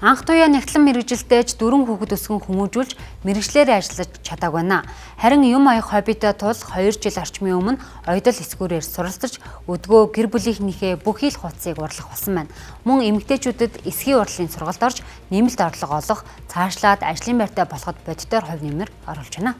Анх туяа нягтлан мэрэгжилтэйж 4 хүүхэд өсгөн хүмүүжүүлж мэрэгчлэрээ ажиллаж чадаагүй байна. Харин юм аяг хоббитой тул 2 жил орчмын өмнө оёдол эсгүүрээр суралцж өдгөө гэр бүлийнхнийхээ бүх ил хуудсыг урлах болсон байна. Мөн эмэгтэйчүүдэд эсхийн урлагийн сургалт орж нэмэлт орлого олох, цаашлаад ажлын байртай болоход бодитоор хувь нэмэр оруулж байна.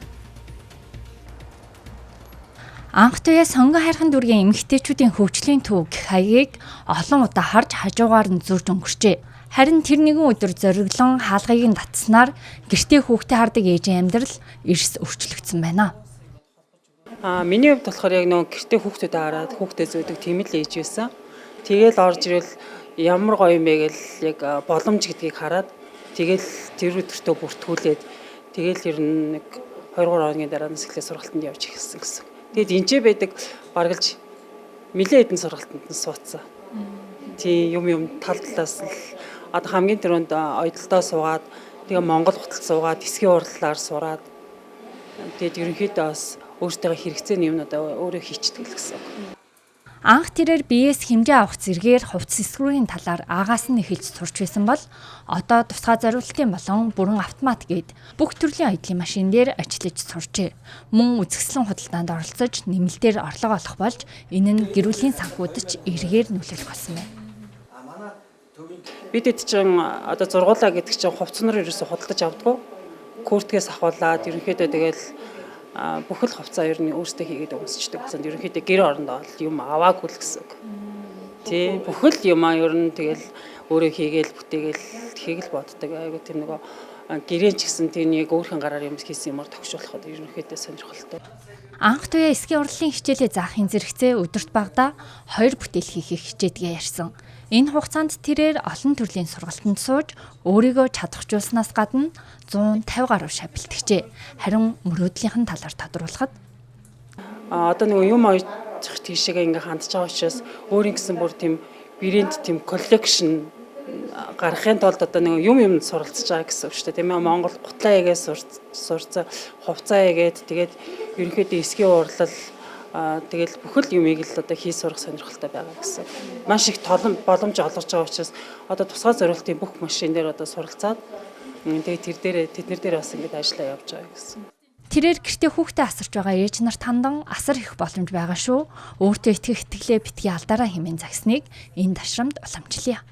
Анх туяа сонгон хайрхан дүүргийн эмэгтэйчүүдийн хөгжлийн төв гэх хаягийг олон удаа харж хажуугаар нь зурж өнгөрчээ. Харин тэр нэгэн өдөр зориглон хаалгыг нь татснаар гэртээ хүүхдээ хардаг ээжийн амьдрал эрс өөрчлөгдсөн байна. Миний хувьд болохоор яг нөгөө гэртээ хүүхдүүдээ хараад хүүхдээ зөөдөг тийм л ээж байсан. Тэгэл орж ирэл ямар гоё юм бэ гэл яг боломж гэдгийг хараад тэгэл тэр өдөртөө бүртгүүлээд тэгэл ер нь нэг 2-3 хоногийн дараа нь эхлээ сургалтанд явж эхэлсэн гэсэн. Тэгэд энэчээ байдаг баргалж нэлээд хэдэн сургалтанд нь суудсан. Тийм юм тал талаас л одоо хамгийн түрүүнд оёдолдоо суугаад тэгээ Монгол хотод суугаад эсхийн урлагаар сураад тэгээд ерөнхийдөө бас өөртөө хэрэгцээний юмнуудаа өөрөө хийчихдэг л гэсэн. Анх тэрээр биеэс хэмжээ авах зэргээр хувцас эсгүүрийн талаар аагаас нь эхэлж сурч байсан бол одоо тусгай зориулалтын болон бүрэн автомат гээд бүх төрлийн аяллаа машин дээр ажиллаж сурчээ. Мөн үзэсгэлэн худалдаанд оролцож нэмэлтээр орлого олох болж энэ нь гэр бүлийн санхүүдэд эргээр нөлөөлөх болсон байна. Бидэд чинь одоо зургуулаа гэдэг чинь хувцснаар ерөөсө худалдаж авдаггүй. Курткээс ахуулаад ерөнхийдөө тэгэл бүхэл хувцаа ер нь өөртөө хийгээд өмсчдэг гэсэн. Ерөнхийдөө гэр орондоо юм аваагүй л гэсэн үг. Тий, бүхэл юм ер нь тэгэл өөрөө хийгээл бүтээгээл тхийг л боддог. Айгу тийм нөгөө гэрэн ч гэсэн тийм нэг өөрхөн гараар юм хийсэн юмар тогшуулахад ерөнхийдөө сонирхолтой. Анх туяа эсхийн урлагийн хичээлээ заахын зэрэгцээ өдөрт багада 2 бүтээл хийхийг хичээдгээ ярьсан. Энэ хугацаанд тэрээр олон төрлийн сургалтанд сууж өөрийгөө чадахжуулснаас гадна 150 гаруй шав бэлтгэжээ. Харин мөрөөдлийнх нь талаар тодруулахад одоо нэг юм оёж тийшээгээ ингээ хандж байгаа учраас өөрийн гэсэн бүр тийм брэнд тийм коллекшн гаргахын тулд одоо нэг юм суралцж байгаа гэсэн үг шүү дээ. Тийм ээ, Монгол гутлаа ягээ сурцаа, хувцаа ягээд тэгээд ерөнхийдөө эсхийн урлал тэгэл бүхэл юмыг л одоо хий сурах сонирхолтой байгаа гэсэн. Маш их боломж олгож байгаа учраас одоо тусгай зориултын бүх машин дээр одоо суралцаад тэгээд тэднэр дээр бас ингэж ажиллаа явж байгаа гэсэн. Тэрээр гэртээ хүүхдээ асарч байгаа ээж нарт хандан асар их боломж байгаа шүү. Өөртөө итгэх итгэлээ битгий алдараа хэмээн загсныг энэ ташрамд уламжлая.